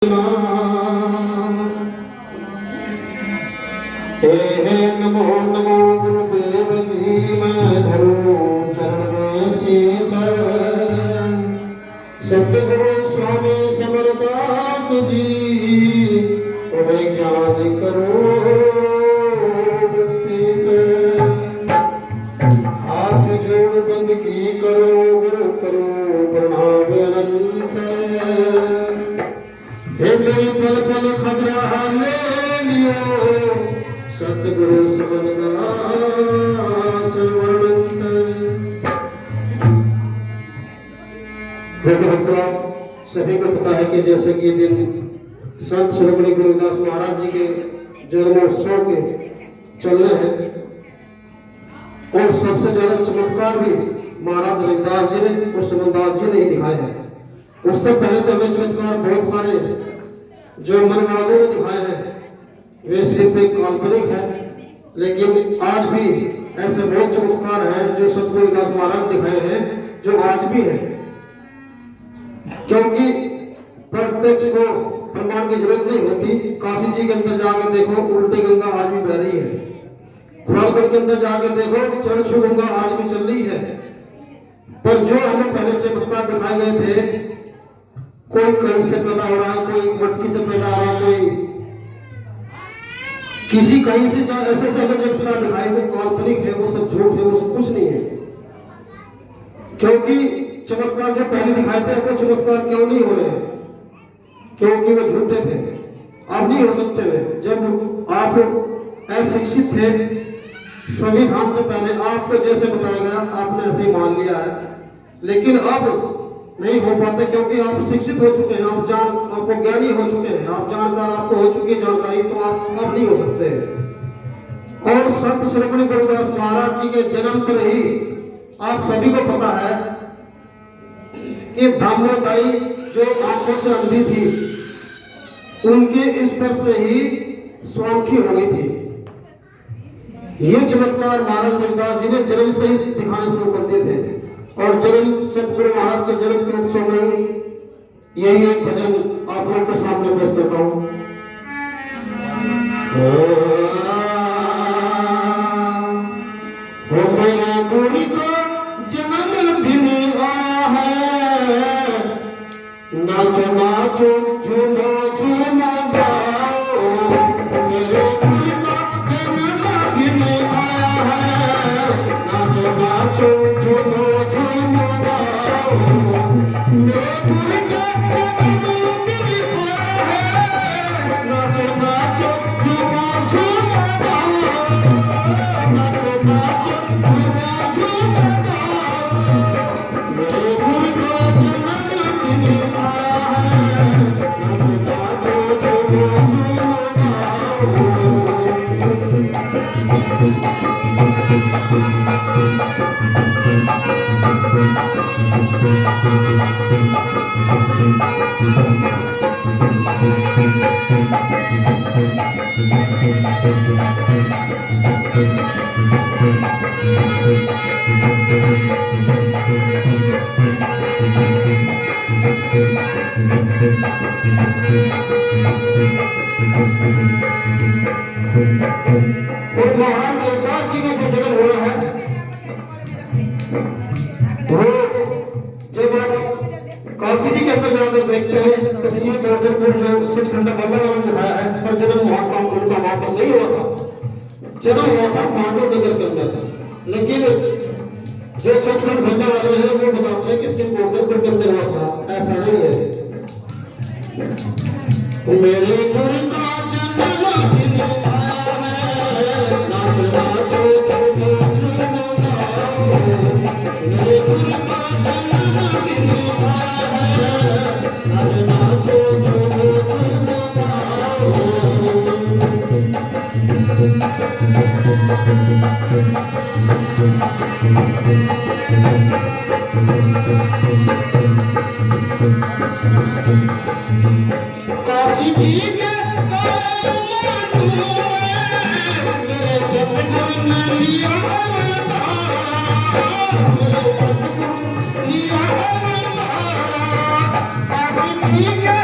नमो नमो गुरुदेव जी मैं धरूं चरण में शीश। सतगुरु स्वामी समरदास जी तुम्हें ज्ञान करो शीश। हाथ जोड़ बंद की करो गुरु करो प्रणाम अनंत। हे मेरी पल पल खबरा ले लियो सतगुरु सभी को पता है कि जैसे कि दिन संत शिरोमणि गुरुदास महाराज जी के जन्मोत्सव के चल रहे हैं और सबसे ज्यादा चमत्कार भी महाराज रविदास जी ने और समरदास जी ने ही दिखाए हैं। उससे पहले तो हमें चमत्कार बहुत सारे जो मनवादों ने दिखाए हैं वे सिर्फ एक काल्पनिक है, लेकिन आज भी ऐसे बहुत चमत्कार हैं जो सतगुरु रविदास महाराज दिखाए हैं जो आज भी है। क्योंकि प्रत्यक्ष को प्रमाण की जरूरत नहीं होती। काशी जी के अंदर जाके देखो उल्टी गंगा आज भी बह रही है। खुरालगढ़ के अंदर जाके देखो चरणछू गंगा आज भी चल रही है। पर जो हमें पहले चमत्कार दिखाए गए थे, कोई कहीं से पैदा हो रहा है, कोई मटकी से पैदा हो रहा है, कोई किसी कहीं से ऐसे हमें चमत्कार दिखाए वो काल्पनिक है, वो सब झूठ है, वो सब कुछ नहीं है। क्योंकि चमत्कार जो पहले दिखाए थे वो चमत्कार क्यों नहीं हो रहे? क्योंकि वो झूठे थे। अब नहीं हो सकते वे। जब आप अशिक्षित थे, संविधान से पहले आपको जैसे बताया गया आपने ऐसे ही मान लिया है, लेकिन अब नहीं हो पाते क्योंकि आप शिक्षित हो चुके हैं, आपको ज्ञानी हो चुके हैं, आप जानकार, आपको हो चुकी है जानकारी, तो आप अब नहीं हो सकते। और संत शिरोमणि गुरुदास महाराज जी के जन्म पर ही आप सभी को पता है कि ब्रह्मोदाई जो आंखों से अंधी थी उनके स्पर्श से ही स्वांखी हो गई थी। ये चमत्कार महाराज रविदास जी ने जन्म से ही दिखाने शुरू कर दिए थे। और जन्म सतगुरु महाराज के जन्म के उत्सव में यही एक भजन आप लोगों के सामने पेश करता हूं। मेरे गुरु को जन्मदिन है, नाचो नाचो झूमो झूमो गाओ। मेरे गुरु को जन्मदिन है, नाचो नाचो झूमो झूमो गाओ। मेरे गुरु को जन्मदिन है, नाचो नाचो झूमो झूमो गाओ। नाचो नाचो झूमो झूमो गाओ। मेरे गुरु को जन्मदिन है, नाचो नाचो झूमो झूमो और महाराज रविदास जी का जो जन्म हुआ है वो जब आप काशी जी के अंदर जाकर देखते हैं तो श्री गोवर्धनपुर जो शिवखंड बाबा ने दिखाया है, पर जन्म महात्मा उनका वहां पर नहीं हुआ था। जन्म हुआ था पांडव नगर के अंदर। लेकिन जो सचखंड भेजने वाले हैं वो बताते हैं कि श्री गोवर्धनपुर के अंदर हुआ था। ऐसा नहीं है। मेरे गुरु का जन्मदिन है, नाचो नाचो झूमो झूमो गाओ। मेरे गुरु का जन्मदिन है, नाचो नाचो झूमो झूमो गाओ। काशी जी के मेरे सतगुरु ने लिया लिया। काशी जी के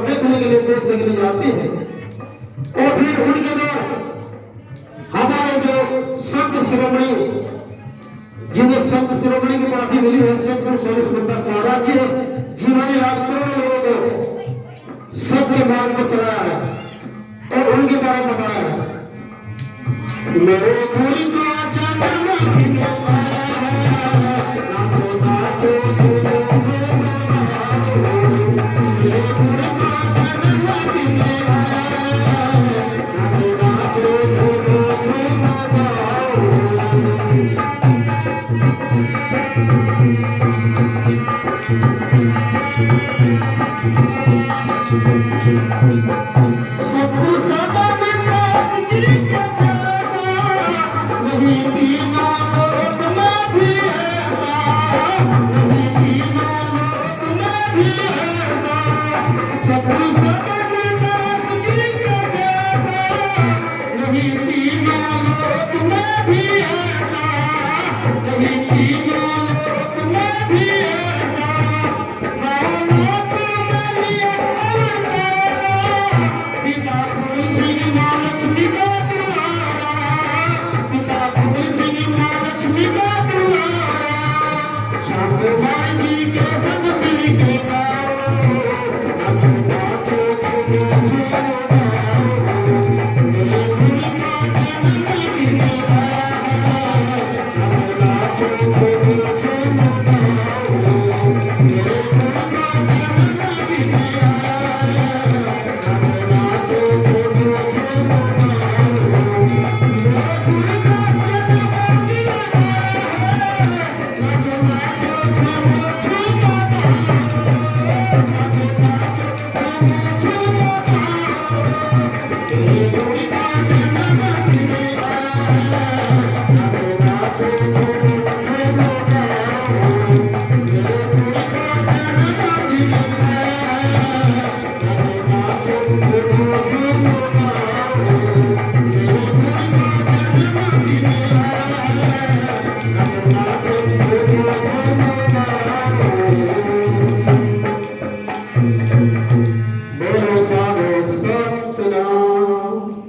देखने के लिए जाते हैं। और फिर उनके बाद हमारे जो संत शिरोमणि, जिन्हें संत शिरोमणि की पार्टी मिली है, संत स्वामी समर्थ महाराज जी, जिन्होंने आज करोड़ों लोगों को सत्य मार्ग पर चलाया है और उनके बारे में बताया है। मेरे पूरी को नहीं